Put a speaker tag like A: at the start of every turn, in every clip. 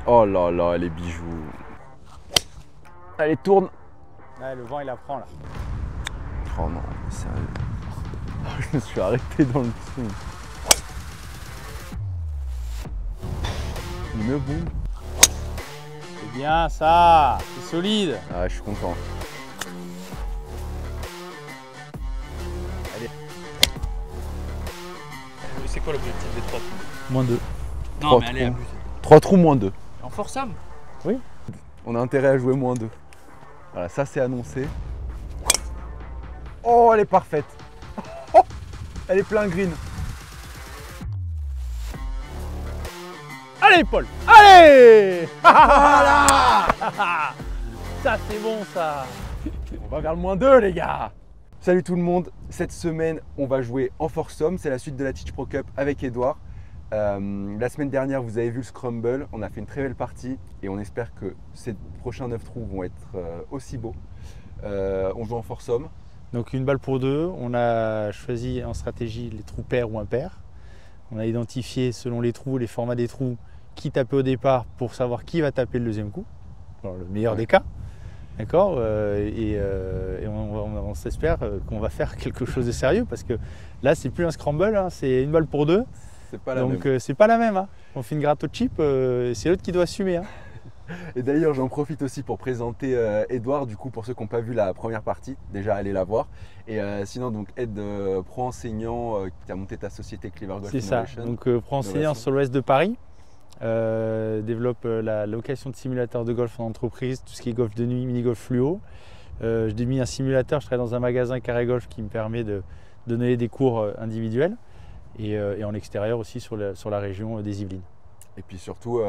A: Oh là là, les bijoux. Allez, tourne.
B: Ouais, le vent il apprend là.
A: Oh non, sérieux. Je me suis arrêté dans le trou. Une bombe.
B: C'est bien ça, c'est solide.
A: Ah, je suis content.
B: Allez.
C: C'est quoi l'objectif des 3 trous?
B: Moins 2.
C: Non,
A: Trois
C: mais allez,
A: trous.
C: abuse.
A: 3 trous moins 2.
C: En force Sam.
A: On a intérêt à jouer moins 2. Voilà, ça c'est annoncé. Oh, elle est parfaite. Oh, elle est plein green.
B: Allez Paul, allez. Voilà. Ça c'est bon ça.
A: On va vers le moins 2 les gars. Salut tout le monde, cette semaine on va jouer en foursome, c'est la suite de la Teach Pro Cup avec Edouard. La semaine dernière vous avez vu le Scramble, on a fait une très belle partie et on espère que ces prochains 9 trous vont être aussi beaux. On joue en foursome.
B: Donc une balle pour deux, on a choisi en stratégie les trous pairs ou impairs. On a identifié selon les trous, les formats des trous, qui tapait au départ pour savoir qui va taper le deuxième coup, dans le meilleur des cas. D'accord, on s'espère qu'on va faire quelque chose de sérieux parce que là c'est plus un scramble, hein, c'est une balle pour deux.
A: C'est pas la
B: Donc
A: même.
B: c'est pas la même. Hein. On fait une gratte au chip, c'est l'autre qui doit assumer. Hein.
A: Et d'ailleurs j'en profite aussi pour présenter Edouard, du coup pour ceux qui n'ont pas vu la première partie, déjà allez la voir. Et sinon donc Ed, pro enseignant qui a monté ta société Clever Golf
B: C'est ça,
A: Innovation.
B: donc pro enseignant sur l'ouest de Paris. Développe la location de simulateurs de golf en entreprise, tout ce qui est golf de nuit, mini-golf fluo. J'ai mis un simulateur, je travaille dans un magasin carré golf qui me permet de donner des cours individuels et en extérieur aussi sur la région des Yvelines.
A: Et puis surtout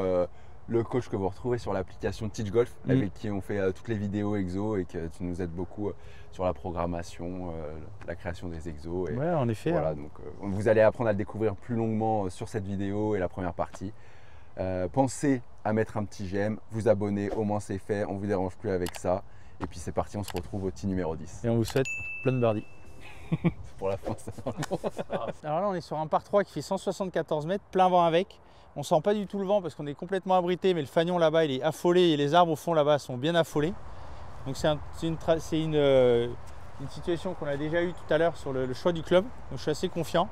A: le coach que vous retrouvez sur l'application Teach Golf avec qui on fait toutes les vidéos exos et que tu nous aides beaucoup sur la programmation, la création des exos. Et
B: ouais, en effet.
A: voilà,
B: hein.
A: donc vous allez apprendre à le découvrir plus longuement sur cette vidéo et la première partie. Pensez à mettre un petit j'aime, vous abonner, au moins c'est fait, on ne vous dérange plus avec ça. Et puis c'est parti, on se retrouve au tee numéro 10.
B: Et on vous souhaite plein de birdies.
A: C'est pour la fin ça.
B: Alors là on est sur un par 3 qui fait 174 mètres, plein vent avec. On sent pas du tout le vent parce qu'on est complètement abrité, mais le fanion là-bas il est affolé et les arbres au fond là-bas sont bien affolés. Donc c'est une situation qu'on a déjà eue tout à l'heure sur le choix du club, donc je suis assez confiant.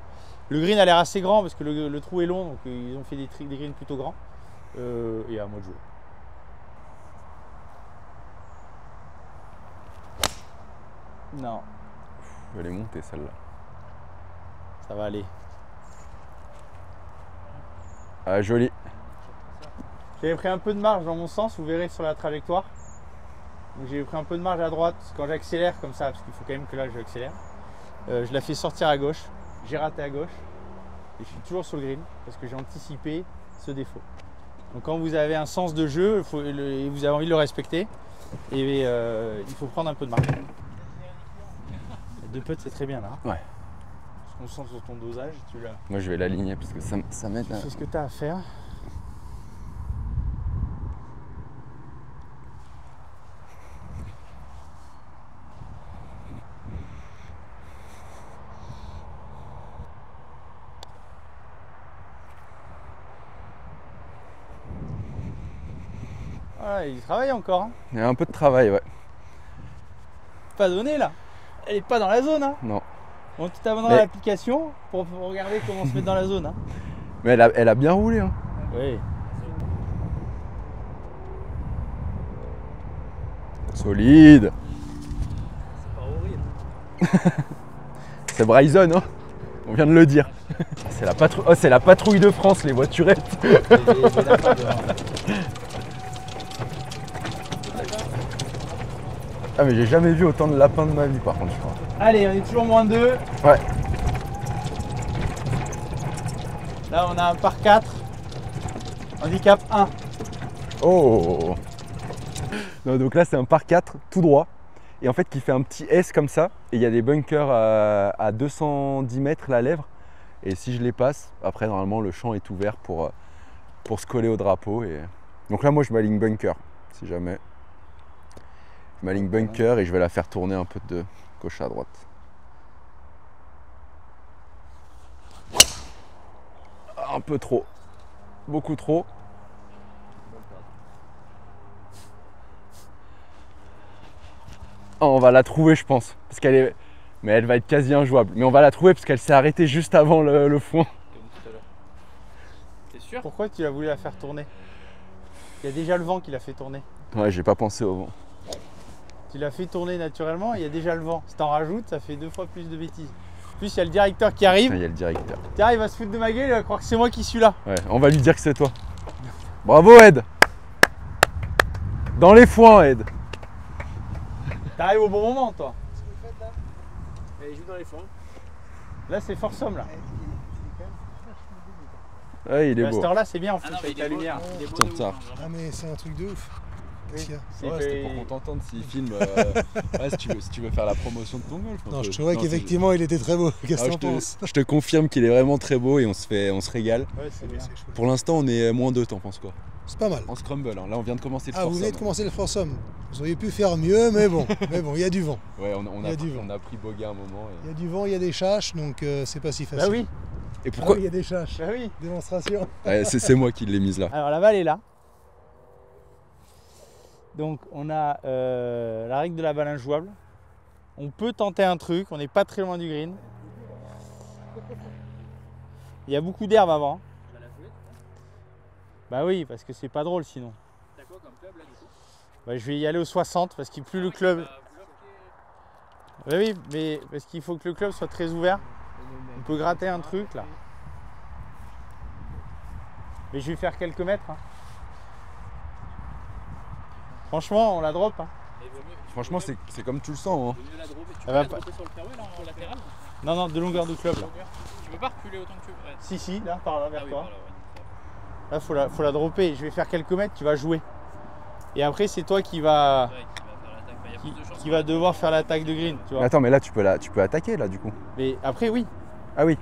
B: Le green a l'air assez grand parce que le trou est long, donc ils ont fait des greens plutôt grands. Et à moi de jouer. Non,
A: Je vais les monter celle-là.
B: ça va aller.
A: Ah, joli.
B: J'avais pris un peu de marge dans mon sens, vous verrez sur la trajectoire. Donc j'ai pris un peu de marge à droite quand j'accélère comme ça, parce qu'il faut quand même que là j'accélère. Je la fais sortir à gauche, j'ai raté à gauche. Et je suis toujours sur le green parce que j'ai anticipé ce défaut. Donc quand vous avez un sens de jeu et vous avez envie de le respecter, et il faut prendre un peu de marge. Les deux putts c'est très bien là.
A: Ouais.
B: On sent sur ton dosage, tu l'as.
A: Moi je vais l'aligner parce que ça m'aide.
B: Tu fais ce que tu as à faire. Voilà, il travaille encore. Hein.
A: Il y a un peu de travail, ouais.
B: Pas donné là. Elle est pas dans la zone. Hein.
A: Non.
B: Bon, tu t'abonneras à l'application pour regarder comment se mettre dans la zone. Hein.
A: Mais elle a bien roulé. Hein.
B: Oui.
A: Solide.
C: C'est pas horrible.
A: C'est Bryson, hein. On vient de le dire. C'est la patrouille de France, les voiturettes. Ah mais j'ai jamais vu autant de lapins de ma vie par contre je crois.
B: Allez, on est toujours moins 2.
A: Ouais.
B: Là, on a un par 4. Handicap 1.
A: Oh. Non, donc là c'est un par 4 tout droit. Et en fait qui fait un petit S comme ça. Et il y a des bunkers à 210 mètres la lèvre. Et si je les passe, après normalement le champ est ouvert pour se coller au drapeau. Et... Donc là moi je m'aligne bunker si jamais. Je m'aligne bunker et je vais la faire tourner un peu de gauche à droite. Un peu trop. Beaucoup trop. Oh, on va la trouver, je pense. Parce qu'elle est. Mais elle va être quasi injouable. Mais on va la trouver parce qu'elle s'est arrêtée juste avant le foin.
C: Comme tout à l'heure. T'es sûr?
B: Pourquoi tu as voulu la faire tourner? Il y a déjà le vent qui l'a fait tourner.
A: Ouais, j'ai pas pensé au vent.
B: Tu l'as fait tourner naturellement, il y a déjà le vent. Si t'en rajoutes, ça fait 2 fois plus de bêtises. En plus, il y a le directeur qui arrive.
A: Il y a le directeur.
B: Tiens, il va se foutre de ma gueule, il va croire que c'est moi qui suis là.
A: Ouais, on va lui dire que c'est toi. Bravo, Ed. Dans les foins, Ed.
B: T'arrives au bon moment, toi.
D: Qu'est-ce que vous faites là?
C: Il joue dans les foins.
B: Là, c'est fort somme, là.
D: Il est quand même vachement beau,
A: Ouais, il est
B: À
A: beau.
B: cette heure-là, c'est bien en
C: Ah
B: plus
C: non, mais
B: avec
C: il
B: la
C: est beau,
B: lumière.
C: il est beau
A: Tiens,
C: de ouf,
A: ça.
C: hein, vraiment.
D: Ah mais c'est un truc de ouf. Qu'est-ce qu'il y a?
B: C'est
A: Ouais,
B: que-
A: c'était pour qu'on t'entende s'il filme. Ouais, si tu veux faire la promotion de ton golf.
D: Non, je trouvais qu'effectivement il était très beau. Qu'est-ce que t'en penses?
A: je te confirme qu'il est vraiment très beau et on se régale.
B: Ouais, c'est
D: Ah, mais
B: bien.
D: c'est chouette.
A: Pour l'instant, on est -2, t'en penses quoi?
D: C'est pas mal.
A: En scramble, hein. Là, on vient de commencer le
D: Ah, vous
A: foursome.
D: venez de commencer le foursome. Vous auriez pu faire mieux, mais bon, il y a du vent.
A: Ouais,
D: Il y a du vent.
A: on a pris bogey un moment.
D: Il y a du vent, il y a des chaches, donc c'est pas si facile.
B: Bah oui,
A: Et
D: Ah
A: pourquoi
D: oui, il y a des chaches.
B: bah oui.
D: Démonstration.
A: Ouais, c'est moi qui l'ai mise là.
B: Alors la balle est là. Donc on a la règle de la balle injouable. On peut tenter un truc, on n'est pas très loin du green. Il y a beaucoup d'herbe avant.
C: Tu vas la jouer?
B: Bah oui, parce que c'est pas drôle sinon.
C: T'as quoi comme club là du coup?
B: Bah, je vais y aller au 60 parce qu'il plus le club. Bah oui, mais parce qu'il faut que le club soit très ouvert. On peut gratter un truc là. Mais je vais faire quelques mètres. Hein. Franchement, on la drop. Hein.
A: Franchement, c'est comme tu le sens. Hein.
C: Vaut mieux la dropper. Tu
B: Elle
C: peux
B: va
C: la
B: pas-
C: dropper sur le fairway là en latéral?
B: Non, non, de longueur de club là.
C: Tu peux pas reculer autant que tu veux? Ouais.
B: Si, là, par là, vers
C: Ah oui,
B: toi.
C: voilà, ouais.
B: Là, faut la dropper. Je vais faire quelques mètres, tu vas jouer. Et après, c'est toi qui va,
C: Ouais, qui va faire l'attaque. Bah, il y a plus de chances.
B: qui va devoir faire l'attaque de green. Tu vois.
A: Attends, mais là, tu peux attaquer là du coup.
B: Mais après, oui.
A: Ah oui.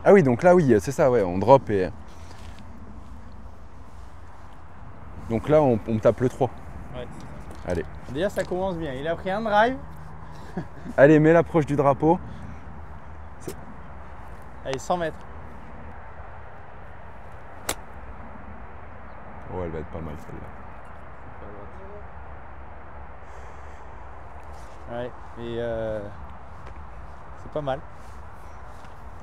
A: Ah oui, donc là, oui, c'est ça, ouais, on drop et. Donc là, on tape le 3.
C: Ouais, c'est ça.
A: Allez.
B: Déjà, ça commence bien. Il a pris un drive.
A: Allez, mets l'approche du drapeau.
B: Allez, 100 mètres.
A: Oh, elle va être pas mal celle-là.
B: Ouais. Et c'est pas mal.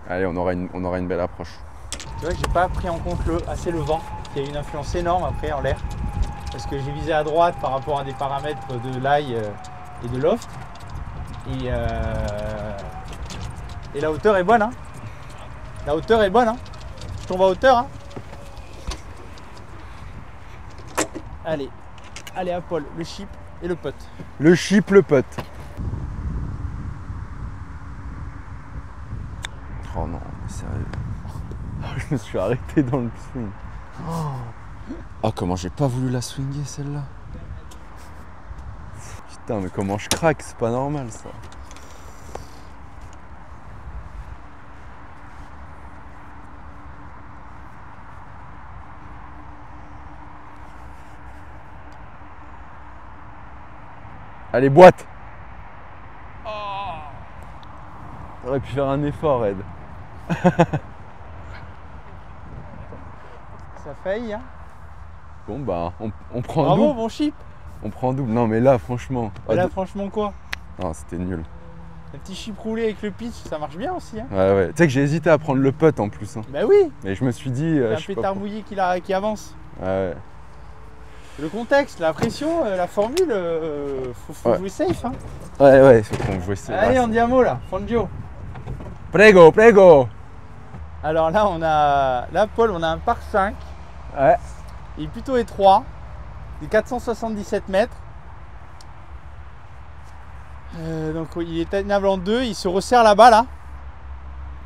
A: Allez, on aura une belle approche.
B: Tu vois que j'ai pas pris en compte assez le vent, qui a une influence énorme après en l'air. Parce que j'ai visé à droite par rapport à des paramètres de lie et de loft. Et la hauteur est bonne. Hein. La hauteur est bonne. Hein. Je tombe à hauteur. Hein. Allez, allez à Paul, le chip et le putt.
A: Le chip, le putt. Oh non, mais sérieux. Je me suis arrêté dans le swing. Oh, comment j'ai pas voulu la swinger celle-là. Putain, mais comment je craque, c'est pas normal ça. Allez, boîte. T'aurais pu faire un effort, Ed.
B: Ça faillit. Hein.
A: Bon bah, on prend un
B: Bravo,
A: double.
B: bon chip.
A: On prend un double. Non mais là, franchement.
B: Et là, franchement, quoi?
A: Non, c'était nul.
B: Un petit chip roulé avec le pitch, ça marche bien aussi. Hein.
A: Ouais, ouais. Tu sais que j'ai hésité à prendre le putt en plus. Hein.
B: Bah oui,
A: Mais je me suis dit.
B: il y a
A: je
B: un
A: sais pas
B: pétard
A: pour-
B: mouillé qui avance.
A: Ouais.
B: Le contexte, la pression, la formule, faut
A: Ouais.
B: jouer safe. Hein.
A: Ouais, ouais, faut qu'on joue ça.
B: Allez, on dit un mot là, Fangio.
A: Prego, prego.
B: Alors là, là, Paul, on a un par 5.
A: Ouais.
B: Il est plutôt étroit, il est 477 mètres. Donc il est tenable en 2, il se resserre la balle là.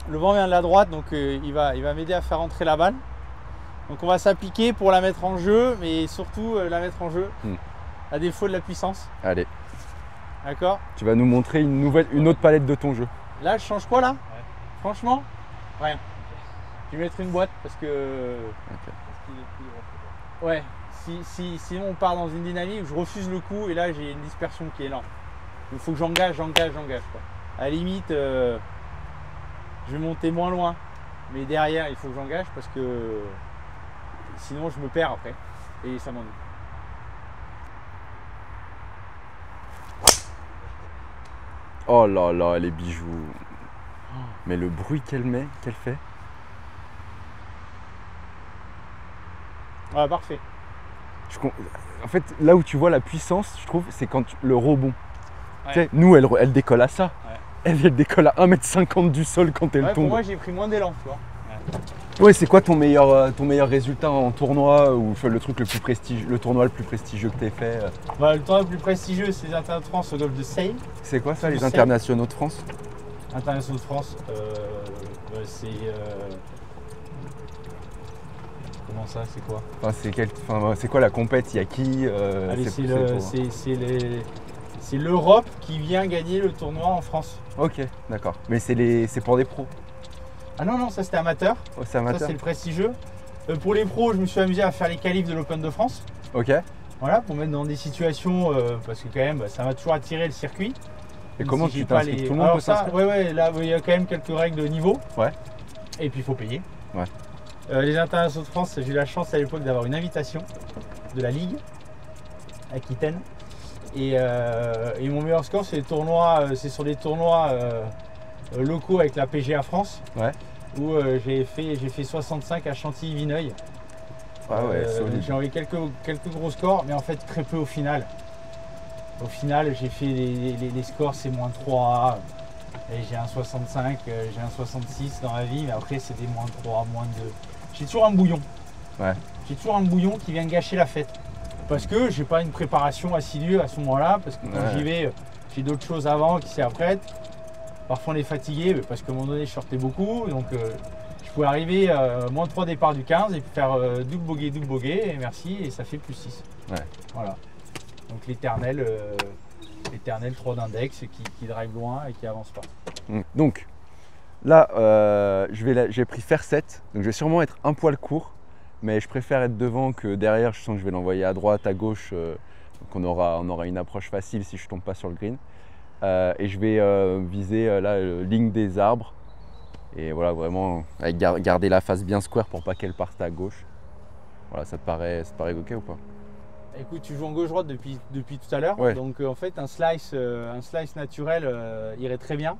B: Le vent vient de la droite, donc il va m'aider à faire rentrer la balle. Donc on va s'appliquer pour la mettre en jeu, mais surtout la mettre en jeu à défaut de la puissance.
A: Allez,
B: D'accord?
A: tu vas nous montrer une autre palette de ton jeu.
B: Là, je change quoi là? Franchement, rien. Je vais mettre une boîte parce que. Ouais, sinon on part dans une dynamique où je refuse le coup et là j'ai une dispersion qui est énorme. Il faut que j'engage quoi. À la limite, je vais monter moins loin, mais derrière il faut que j'engage parce que sinon je me perds après et ça m'ennuie.
A: Oh là là, les bijoux. Mais le bruit qu'elle fait.
B: Ouais, parfait.
A: En fait, là où tu vois la puissance, je trouve, c'est quand le rebond.
C: Ouais.
A: Tu sais, nous, elle décolle à ça.
C: Ouais.
A: Elle décolle à 1,50 m du sol quand elle
B: Ouais,
A: tombe.
B: pour moi, j'ai pris moins d'élan, tu vois.
A: Ouais, c'est quoi ton meilleur résultat en tournoi ou le truc le plus prestigieux, le tournoi le plus prestigieux que t'aies fait
B: Bah, le tournoi le plus prestigieux, c'est les Internationaux de France au golf de Seine.
A: C'est quoi ça,
B: Tu
A: les
B: sais.
A: internationaux de France?
B: Internationaux de France, c'est. Comment ça, c'est quoi?
A: Enfin, c'est quoi la compète? Il y a qui
B: Allez,
A: pour-
B: c'est l'Europe qui vient gagner le tournoi en France.
A: Ok, d'accord. Mais c'est pour des pros.
B: Ah non, non, ça c'était amateur.
A: Oh, c'est
B: Ça
A: amateur.
B: c'est le prestigieux. Pour les pros, je me suis amusé à faire les qualifs de l'Open de France.
A: Ok.
B: Voilà, pour mettre dans des situations, parce que quand même, ça m'a toujours attiré le circuit.
A: Et
B: Même
A: comment
B: si
A: tu
B: j'ai pas
A: t'inscris?
B: les-
A: Tout le monde
B: Alors
A: peut
B: ça,
A: s'inscrire?
B: ouais, là, il y a quand même quelques règles de niveau.
A: Ouais.
B: Et puis il faut payer.
A: Ouais.
B: Les Internationaux de France, j'ai eu la chance à l'époque d'avoir une invitation de la Ligue Aquitaine. Et mon meilleur score, c'est sur les tournois locaux avec la PGA France.
A: Ouais.
B: Où j'ai fait 65 à Chantilly-Vineuil.
A: Ah ouais,
B: Donc
A: solide.
B: j'ai envoyé quelques gros scores, mais en fait très peu au final. Au final, j'ai fait les scores, c'est moins 3. Et j'ai un 65, j'ai un 66 dans la vie, mais après c'est des moins 3, moins 2. J'ai toujours un bouillon.
A: Ouais.
B: J'ai toujours un bouillon qui vient gâcher la fête. Parce que j'ai pas une préparation assidue à ce moment-là, parce que quand
A: Ouais.
B: j'y vais, j'ai d'autres choses avant qui s'y apprêtent. Parfois on est fatigué, mais parce qu'à un moment donné je sortais beaucoup, donc je pouvais arriver moins 3 départ du 15 et puis faire double bogey, et merci, et ça fait plus 6.
A: Ouais.
B: Voilà. Donc l'éternel 3 d'index qui drive loin et qui avance pas.
A: Donc là, j'ai pris faire 7, donc je vais sûrement être un poil court, mais je préfère être devant que derrière. Je sens que je vais l'envoyer à droite, à gauche, donc on aura une approche facile si je tombe pas sur le green. Et je vais viser la ligne des arbres et voilà, vraiment avec garder la face bien square pour pas qu'elle parte à gauche. Voilà, ça te paraît ok ou pas?
B: Écoute, tu joues en gauche-droite depuis tout à l'heure,
A: Ouais.
B: donc en fait un slice naturel irait très bien,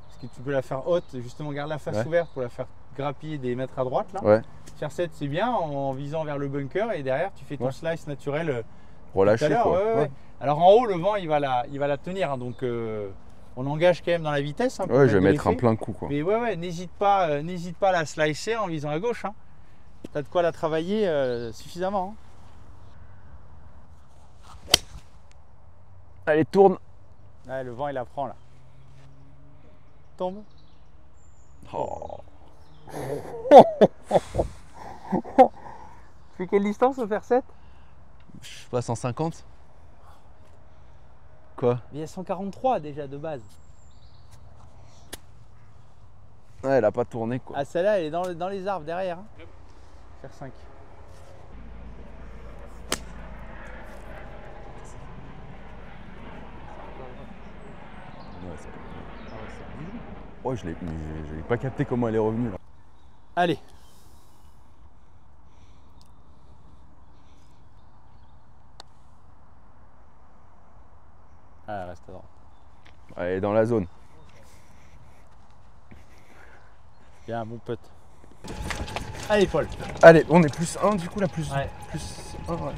B: parce que tu peux la faire haute, justement garde la face
A: Ouais.
B: ouverte pour la faire grappiller des mètres à droite là.
A: Ouais,
B: Faire 7 c'est bien en visant vers le bunker et derrière tu fais ton
A: Ouais.
B: slice naturel tout à
A: relâché
B: l'heure.
A: quoi.
B: Ouais, ouais.
A: Ouais.
B: Alors en haut le vent il va la tenir, hein, donc on engage quand même dans la vitesse. Hein, pour
A: Ouais, je vais
B: de
A: mettre un
B: l'effet.
A: plein coup quoi.
B: Mais ouais, n'hésite pas à la slicer en visant à gauche. Hein. T'as de quoi la travailler suffisamment. Hein.
A: Allez, tourne.
B: Ouais, le vent il la prend là. Tombe.
A: Oh.
B: Tu fais quelle distance au faire 7?
A: Je sais pas, 150? Quoi?
B: Il y a 143 déjà de base.
A: Ouais, elle a pas tourné quoi.
B: Ah celle-là elle est dans les arbres derrière. Hein.
C: Yep.
B: Faire 5.
A: Ouais, oh, je l'ai pas capté comment elle est revenue là.
B: Allez. Ah, reste à droite.
A: Elle est dans la zone.
B: Bien, mon pote. Allez, Paul.
A: Allez, on est plus 1 du coup, la plus,
B: Ouais.
A: plus 1. Ouais.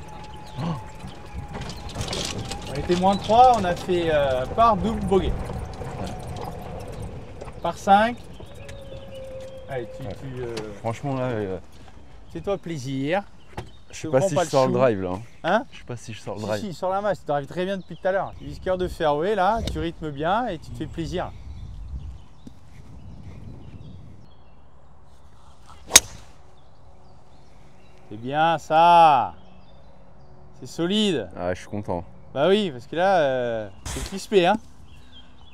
B: On était moins 3, on a fait par double bogey. Par 5. Allez,
A: Franchement là,
B: fais-toi plaisir.
A: je sais pas si je
B: le
A: sors le
B: chou.
A: drive là.
B: Hein?
A: Je sais pas si je sors le
B: Si,
A: drive.
B: si, sur la masse, tu t'arrives très bien depuis tout à l'heure. Tu vises cœur de fairway là, tu rythmes bien et tu te fais plaisir. C'est bien ça. C'est solide.
A: Ah, je suis content.
B: Bah oui, parce que là, c'est crispé, hein.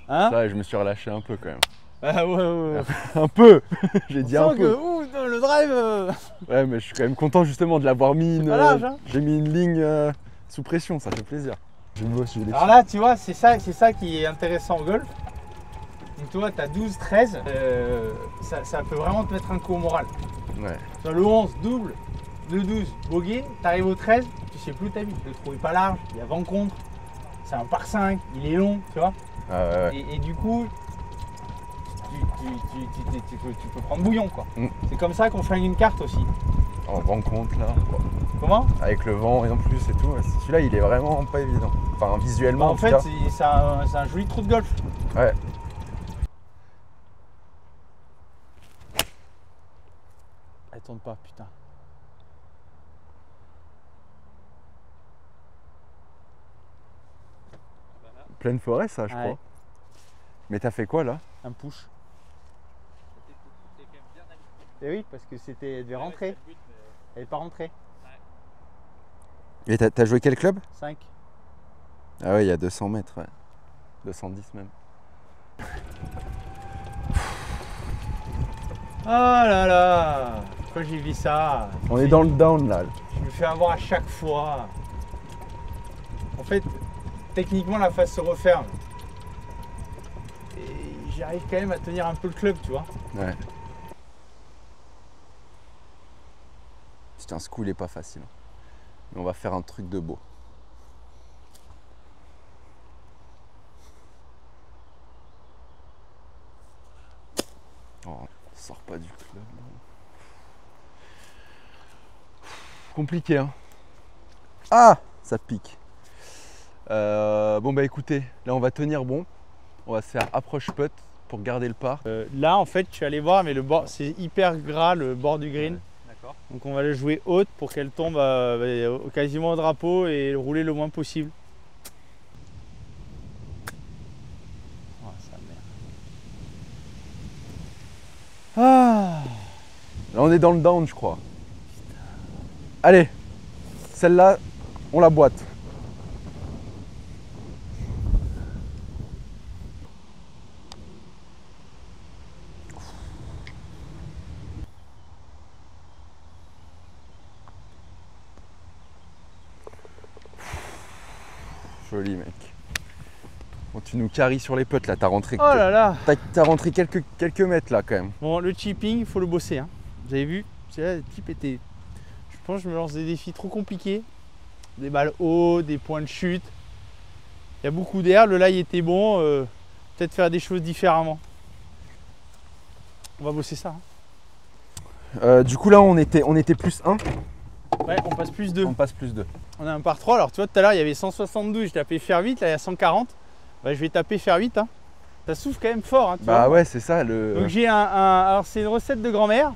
B: Hein?
A: Ça, je me suis relâché un peu quand même.
B: Ah ouais.
A: Un peu. J'ai
B: On
A: dit un
B: sent
A: peu.
B: que le drive.
A: Ouais, mais je suis quand même content justement de l'avoir mis
B: pas large, hein.
A: j'ai mis une ligne sous pression, ça fait plaisir. Je vais les
B: Alors là, tu vois, c'est ça qui est intéressant au golf. Donc tu vois, tu as 12-13, ça peut vraiment te mettre un coup au moral.
A: Ouais.
B: Sur le 11, double, le 12, bogey, tu arrives au 13, tu sais plus où t'habites. Le trou est pas large, il y a vent contre. c'est un par 5, il est long, tu vois.
A: Ouais.
B: Et du coup, tu peux prendre bouillon, quoi. C'est comme ça qu'on flingue une carte aussi.
A: En rencontre là,
B: Comment?
A: avec le vent et en plus et tout. Celui-là, il est vraiment pas évident. Enfin, visuellement,
B: En fait,
A: tout cas.
B: c'est un joli trou de golf.
A: Ouais.
B: Elle tourne pas, putain.
A: Pleine forêt, ça, je
B: Ouais.
A: crois. Mais t'as fait quoi là?
B: Un push. Et oui, parce que elle devait rentrer. Elle n'est pas rentrée.
A: Et t'as joué quel club?
B: 5.
A: Ah ouais, il y a 200 mètres, ouais. 210 même.
B: Oh là là! Pourquoi j'ai vu ça?
A: On est dans le down là.
B: Je me fais avoir à chaque fois. En fait, techniquement, la face se referme. Et j'arrive quand même à tenir un peu le club, tu vois.
A: Ouais. Putain, ce coup, il est pas facile. Mais on va faire un truc de beau. Oh, on sort pas du club. Compliqué, hein. Ah, ça pique. Bon bah écoutez, là on va tenir bon. On va se faire approche putt pour garder le par.
B: Là, en fait, je suis allé voir, mais le bord, c'est hyper gras le bord du green.
C: D'accord.
B: Donc, on va le jouer haute pour qu'elle tombe quasiment au drapeau et rouler le moins possible. Oh, sa mère. Ah.
A: Là on est dans le down, je crois. Allez, celle-là, on la boite. Joli mec. Bon, tu nous caries sur les putts là, t'as rentré,
B: Oh là là.
A: t'as rentré quelques mètres là quand même.
B: Bon, le chipping, il faut le bosser. Hein. Vous avez vu, le type était. Je pense que je me lance des défis trop compliqués. Des balles hauts, des points de chute. Il y a beaucoup d'air. Le lie était bon. Peut-être faire des choses différemment. On va bosser ça. Hein.
A: Du coup là on était plus 1.
B: Ouais, on passe plus 2.
A: On passe plus 2.
B: On a un par 3. Alors tu vois, tout à l'heure il y avait 172. J'ai tapé faire 8. Là il y a 140. Bah, je vais taper faire 8. Hein. Ça souffle quand même fort. Hein, tu
A: Bah
B: vois.
A: ouais, c'est ça le.
B: Donc j'ai alors c'est une recette de grand-mère.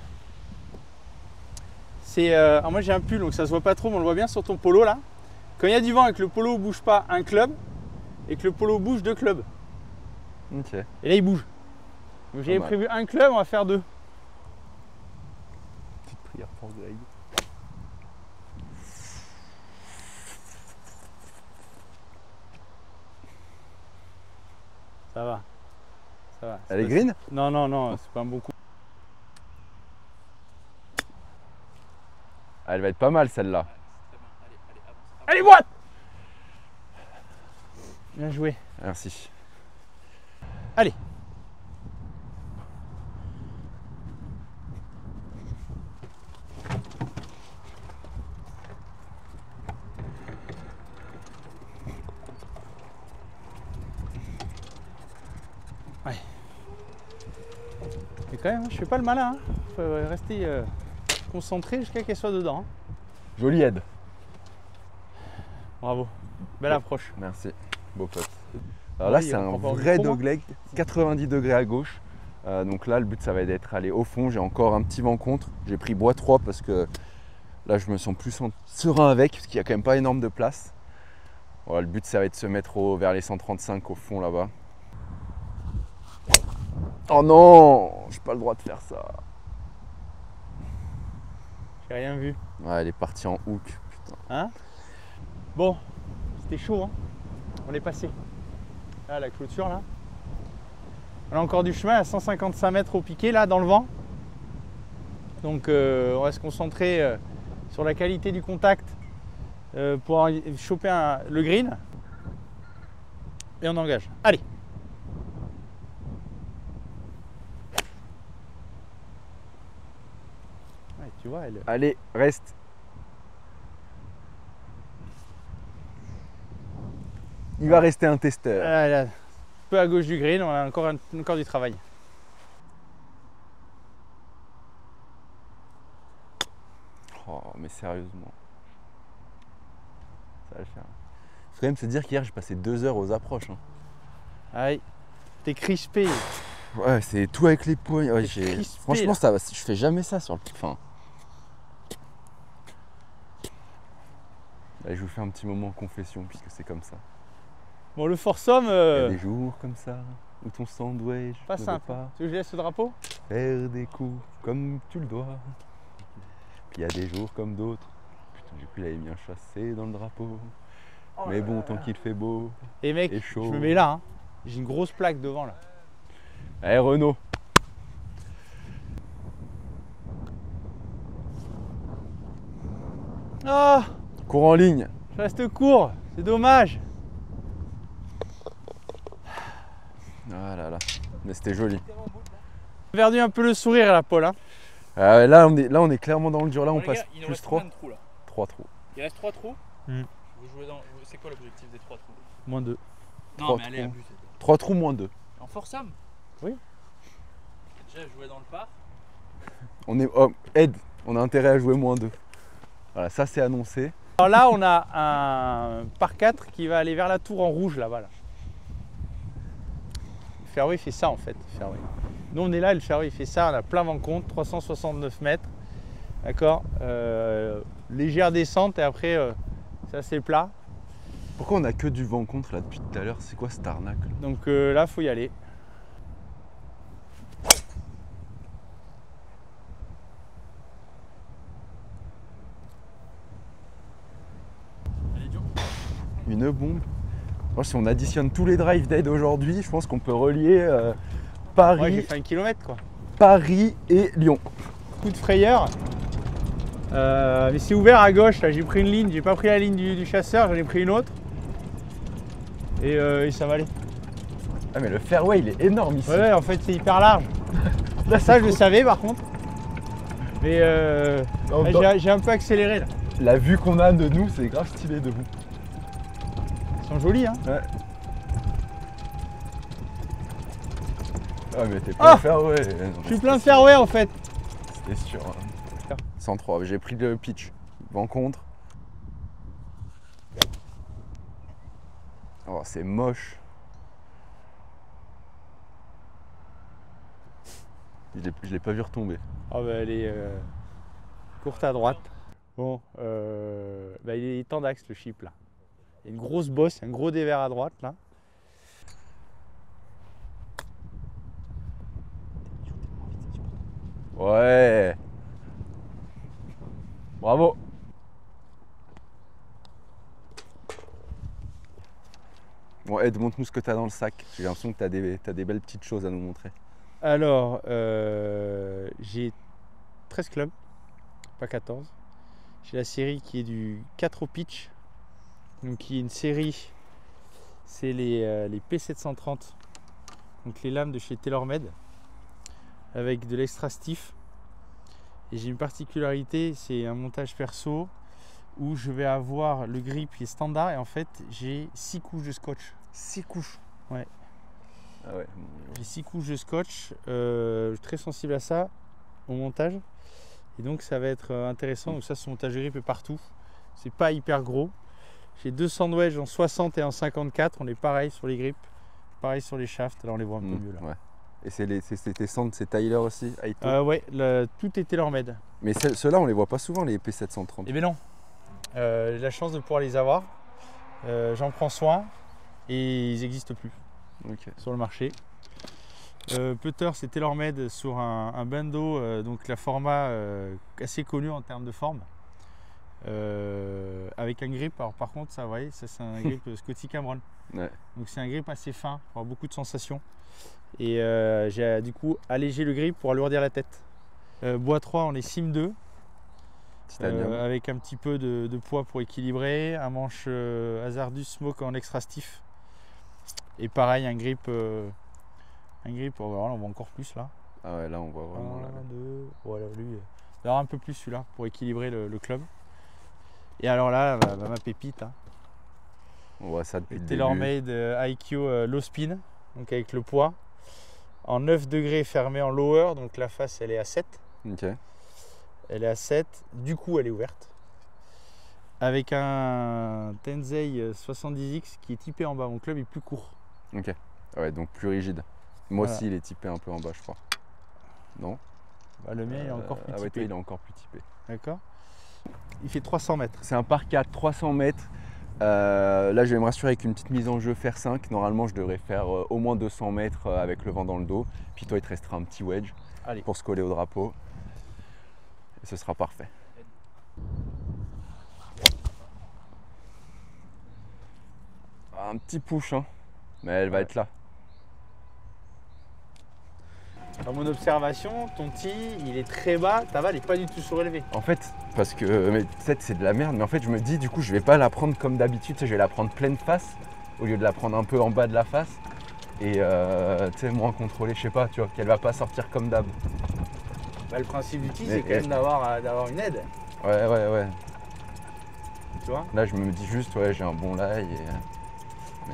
B: C'est alors moi j'ai un pull donc ça se voit pas trop mais on le voit bien sur ton polo là. Quand il y a du vent et que le polo bouge pas, un club, et que le polo bouge, 2 clubs.
A: Ok.
B: Et là il bouge. Donc j'avais prévu un club, on va faire 2.
A: Petite prière pour Greg.
B: Ça va. Ça va.
A: Elle est green?
B: Non, non, non, c'est pas un bon coup.
A: Elle va être pas mal celle-là.
B: Allez, boîte! Bien joué.
A: Merci.
B: Allez. Ouais. Mais quand même, je fais pas le malin. Hein. Faut rester concentré jusqu'à qu'elle soit dedans. Hein.
A: Jolie aide.
B: Bravo. Belle approche.
A: Merci. Beau pote. Alors là,
B: Oui,
A: c'est
B: on
A: un
B: prend pas
A: vrai
B: du tout,
A: dogleg, 90 degrés à gauche. Donc là, le but, ça va être d'être allé au fond. J'ai encore un petit vent contre. J'ai pris bois 3 parce que là, je me sens plus serein avec, parce qu'il n'y a quand même pas énorme de place. Voilà, le but, ça va être de se mettre vers les 135 au fond là-bas. Oh non, j'ai pas le droit de faire ça.
B: J'ai rien vu.
A: Ouais, elle est partie en hook, putain.
B: Hein? Bon, c'était chaud, hein. On est passé. Là, la clôture, là. On a encore du chemin à 155 mètres au piqué, là, dans le vent. Donc, on va se concentrer sur la qualité du contact pour choper le green. Et on engage. Allez! Ouais, tu vois, elle...
A: Allez, reste. Il va rester un testeur.
B: Là, un peu à gauche du green, on a encore du travail.
A: Oh, mais sérieusement. Ça va le faire. Faut quand même se dire qu'hier, j'ai passé 2 heures aux approches. Hein.
B: Aïe, t'es crispé.
A: Ouais, c'est tout avec les poings. Ouais,
B: crispé,
A: franchement,
B: là.
A: ça va. Je fais jamais ça sur le. Enfin. Allez, je vous fais un petit moment confession puisque c'est comme ça.
B: Bon, le foursome,
A: Il y a des jours comme ça où ton sandwich
B: pas
A: ne veut
B: simple.
A: pas
B: Tu veux que je laisse le drapeau?
A: faire des coups comme tu le dois. Puis il y a des jours comme d'autres. Putain, du coup, il avait bien chassé dans le drapeau.
B: Oh
A: Mais
B: là
A: bon,
B: là
A: tant
B: là.
A: qu'il fait beau
B: Et mec,
A: et chaud.
B: je me mets là. Hein. J'ai une grosse plaque devant là.
A: Eh Renaud.
B: Ah,
A: Cours en ligne.
B: je reste court. C'est dommage.
A: Ah là là. Mais c'était joli.
B: J'ai perdu un peu le sourire là, Paul. Hein.
A: Là, on est clairement dans le dur. Là, on
C: Les
A: passe
C: gars, il nous
A: plus
C: reste
A: 3.
C: combien de trous là
A: 3 trous.
C: Il reste 3 trous.
B: Hmm.
C: Vous jouez dans. C'est quoi l'objectif des 3 trous?
B: -2.
C: Non,
A: Trois
C: mais allez,
A: trous.
C: abusez.
A: 3 trous moins 2.
C: En foursome?
B: Oui.
C: Déjà joué dans le parc.
A: On est. Oh, Ed, on a intérêt à jouer moins 2. Voilà, ça c'est annoncé.
B: Alors là, on a un par 4 qui va aller vers la tour en rouge là-bas. Là. Le fairway fait ça en fait. Le fairway. Nous on est là, le fairway il fait ça, on a plein vent contre, 369 mètres. D'accord, légère descente et après c'est assez plat.
A: Pourquoi on a que du vent contre là depuis tout à l'heure? C'est quoi cette arnaque là?
B: Donc là, faut y aller.
C: Elle est dure.
A: Une bombe. Moi, si on additionne tous les drives d'Ed aujourd'hui, je pense qu'on peut relier Paris,
B: Ouais, j'ai fait 1 kilomètre quoi.
A: Paris et Lyon.
B: Coup de frayeur. Mais c'est ouvert à gauche là, j'ai pris une ligne, j'ai pas pris la ligne du chasseur, j'en ai pris une autre. Et ça va aller.
A: Ah mais le fairway il est énorme ici.
B: Ouais, en fait c'est hyper large.
A: Là,
B: Ça je le savais par contre. Mais
A: Dans-
B: j'ai un peu accéléré là.
A: La vue qu'on a de nous, c'est grave stylé de vous.
B: Ils sont jolis hein.
A: Ouais. Ah mais t'es
B: Ah
A: plein de fairway.
B: Je suis plein de fairway en fait.
A: C'était sûr. Hein. 103, j'ai pris le pitch. Vent contre. Oh c'est moche. Je l'ai pas vu retomber.
B: Ah bah elle est courte à droite. Bon, bah, il est temps d'axe le chip là. Il y a une grosse bosse, un gros dévers à droite là.
A: Ouais. Bravo. Bon Ed, montre-nous ce que tu as dans le sac. J'ai l'impression que tu as des belles petites choses à nous montrer.
B: Alors, j'ai 13 clubs, pas 14. J'ai la série qui est du 4 au pitch. Donc qui est une série, c'est les P730. Donc les lames de chez TaylorMade avec de l'extra stiff. Et j'ai une particularité, c'est un montage perso où je vais avoir le grip qui est standard et en fait j'ai 6 couches de scotch.
A: 6 couches.
B: Ouais.
A: Ah ouais.
B: J'ai 6 couches de scotch, très sensible à ça, au montage. Et donc ça va être intéressant. Donc ça, ce montage de grip est partout. C'est pas hyper gros. J'ai 2 sandwiches en 60 et en 54. On est pareil sur les grips, pareil sur les shafts. Là on les voit un peu mieux là.
A: Ouais. Et c'est tes centres, c'est Tyler aussi, Aito.
B: Ouais, tout est TaylorMade.
A: Mais ceux-là, on les voit pas souvent, les P730.
B: Eh bien non. J'ai la chance de pouvoir les avoir. J'en prends soin et ils n'existent plus
A: Ok.
B: sur le marché. Putter, c'est TaylorMade sur un bandeau, donc la format assez connu en termes de forme. Avec un grip, alors par contre, ça, vous voyez, ça c'est un grip Scotty Cameron.
A: Ouais.
B: Donc c'est un grip assez fin pour avoir beaucoup de sensations. Et j'ai du coup allégé le grip pour alourdir la tête. Bois 3, on est Sim 2.
A: Titanium.
B: Avec un petit peu de poids pour équilibrer, un manche Hazardous Smoke en extra stiff et pareil un grip, oh, voilà, on voit encore plus là.
A: Ah ouais, là on voit vraiment.
B: 1, 2, voilà lui, alors un peu plus celui-là pour équilibrer le club. Et alors là, ma pépite, hein.
A: On voit ça depuis
B: Le
A: le début.
B: TaylorMade IQ low spin, donc avec le poids. En 9 degrés fermé en lower, donc la face elle est à 7.
A: Ok.
B: Elle est à 7, du coup elle est ouverte. Avec un Tensei 70X qui est typé en bas. Mon club est plus court.
A: Ok. Ouais, donc plus rigide. Moi
B: Voilà.
A: aussi, il est typé un peu en bas, je crois. Non?
B: Bah, le mien il est encore plus
A: Ah ouais,
B: typé.
A: toi, il est encore plus typé.
B: D'accord. Il fait 300 mètres.
A: C'est un par 4, 300 mètres. Là, je vais me rassurer avec une petite mise en jeu faire 5. Normalement, je devrais faire au moins 200 mètres avec le vent dans le dos. Puis toi, il te restera un petit wedge
B: Allez.
A: pour se coller au drapeau. Et ce sera parfait. Un petit push, hein. Mais elle va
B: Ouais.
A: être là.
B: Dans mon observation, ton tee il est très bas, ta balle n'est pas du tout surélevé.
A: En fait, parce que peut-être c'est de la merde, mais en fait, je me dis, du coup, je vais pas la prendre comme d'habitude. Tu sais, je vais la prendre pleine face au lieu de la prendre un peu en bas de la face. Et tu sais, moins contrôlée, je sais pas, tu vois, qu'elle va pas sortir comme d'hab.
B: Bah, le principe du tee
A: Mais-
B: c'est quand même d'avoir une aide.
A: Ouais.
B: Tu vois.
A: Là, je me dis juste, ouais, j'ai un bon lie.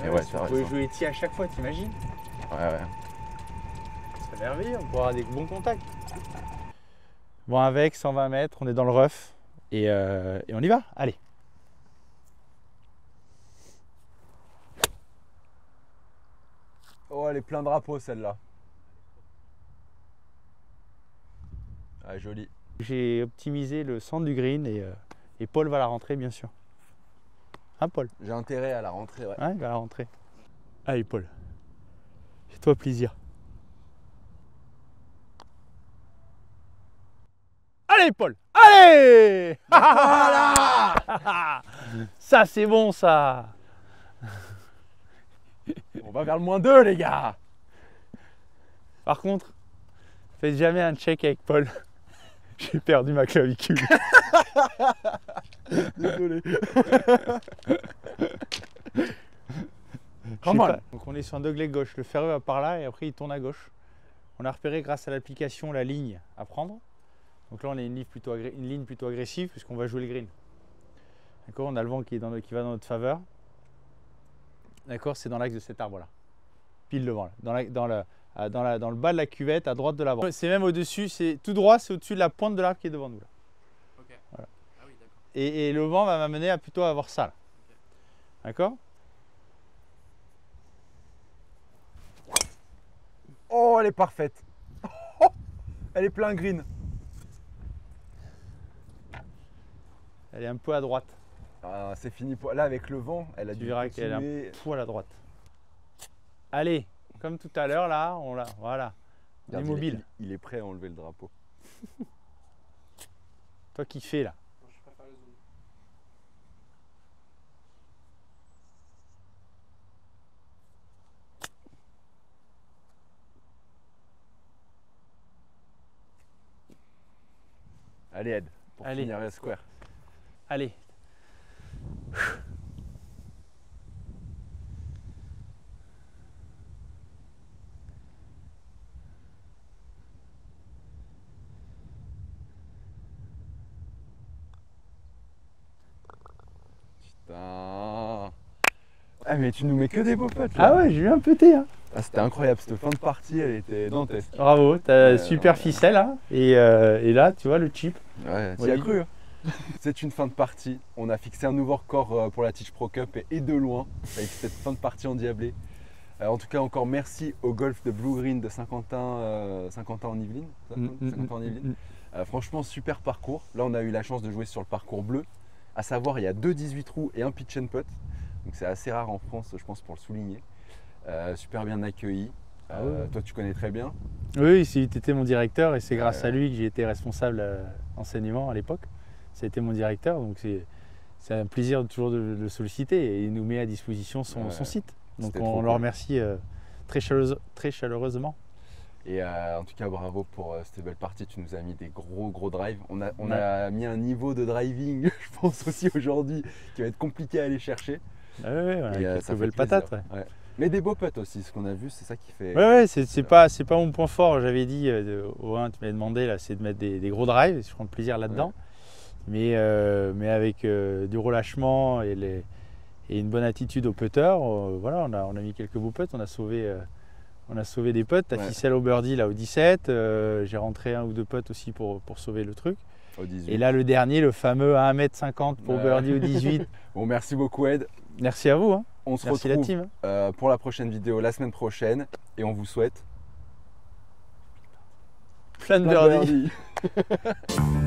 A: Et ouais,
B: tu
A: t'as
B: peux
A: raison.
B: jouer tee à chaque fois, t'imagines?
A: Ouais.
B: C'est merveilleux, on pourra avoir des bons contacts. Bon, avec 120 mètres, on est dans le rough et on y va. Allez.
A: Oh, elle est plein de drapeaux, celle-là. Ah, jolie.
B: J'ai optimisé le centre du green et Paul va la rentrer, bien sûr. Hein, Paul?
A: J'ai intérêt à la rentrée, ouais.
B: Ouais, il va la rentrer. Allez, Paul. Fais-toi plaisir. Allez, Paul! Allez!
A: Voilà!
B: Ça, c'est bon, ça!
A: On va vers le -2, les gars.
B: Par contre, faites jamais un check avec Paul. J'ai perdu ma clavicule.
A: Désolé.
B: Je sais
A: on.
B: pas. Donc on est sur un dogleg gauche. Le ferreux va par là et après il tourne à gauche. On a repéré grâce à l'application la ligne à prendre. Donc là on a une ligne plutôt agressive puisqu'on va jouer le green. D'accord, on a le vent qui va dans notre faveur. D'accord, c'est dans l'axe de cet arbre là. Pile devant là. Dans le bas de la cuvette à droite de l'avant. C'est même au-dessus, c'est tout droit, c'est au-dessus de la pointe de l'arbre qui est devant nous là.
C: Ok.
B: Voilà.
C: Ah oui, d'accord.
B: Et le vent va m'amener à plutôt avoir ça là. D'accord?
A: Oh, elle est parfaite. Oh, elle est plein green.
B: Elle est un peu à droite.
A: Ah, c'est fini. Là, avec le vent, elle a
B: Tu
A: dû
B: verras qu'elle est un
A: continuer.
B: poil à droite. Allez, comme tout à l'heure là, voilà. On est
A: Regarde,
B: mobile.
A: il est prêt à enlever le drapeau.
B: Toi qui fais là.
C: Je préfère le zoom.
A: Allez, Ed, pour
B: Allez.
A: finir le square.
B: Allez.
A: Putain. Ah, mais tu nous mets que des beaux potes là.
B: Ah ouais, j'ai eu un petit hein.
A: Ah, c'était incroyable, cette fin de partie, elle était dantesque.
B: Bravo, t'as
A: Ouais,
B: super
A: ouais.
B: ficelle hein. Et là, tu vois le chip.
A: Ouais, t'y
B: Oui.
A: as cru. Hein. C'est une fin de partie. On a fixé un nouveau record pour la Teach Pro Cup et de loin avec cette fin de partie endiablée. En tout cas, encore merci au golf de Blue Green de Saint-Quentin en Yvelines. Saint-Quentin en Yvelines. Franchement, super parcours. Là, on a eu la chance de jouer sur le parcours bleu. À savoir, il y a 2 18 trous et un pitch and putt. Donc c'est assez rare en France, je pense, pour le souligner. Super bien accueilli.
B: Ah ouais.
A: Toi, tu connais très bien.
B: Oui, tu étais mon directeur et c'est grâce
A: Ouais.
B: à lui que j'ai été responsable enseignement à l'époque. C'était mon directeur, donc c'est un plaisir toujours de le solliciter et il nous met à disposition son site. Donc
A: C'était trop
B: on le
A: cool.
B: remercie très chaleureusement.
A: Et en tout cas, bravo pour cette belle partie. Tu nous as mis des gros drives. On a
B: Ouais.
A: mis un niveau de driving, je pense aussi aujourd'hui, qui va être compliqué à aller chercher.
B: Ah ouais, voilà,
A: Et,
B: quelques
A: ça fait
B: belles
A: plaisir.
B: patates. Ouais.
A: Ouais. Mais des beaux putts aussi, ce qu'on a vu, c'est ça qui fait.
B: Ouais, c'est pas mon point fort. J'avais dit au 1, tu m'avais demandé là, c'est de mettre des gros drives. Je prends plaisir là-dedans. Mais avec du relâchement et et une bonne attitude au putter, voilà, on a mis quelques beaux putts, on a sauvé des putts. Ta
A: Ouais.
B: ficelle au birdie là au 17, j'ai rentré un ou deux putts aussi pour sauver le truc.
A: Au 18.
B: Et là le dernier, le fameux à 1m50 pour
A: Ouais.
B: birdie au 18.
A: Bon, merci beaucoup Ed.
B: Merci à vous, hein.
A: On se
B: Merci la
A: retrouve
B: team.
A: pour la prochaine vidéo la semaine prochaine et on vous souhaite
B: Plein de
A: plein de
B: birdie.
A: birdie.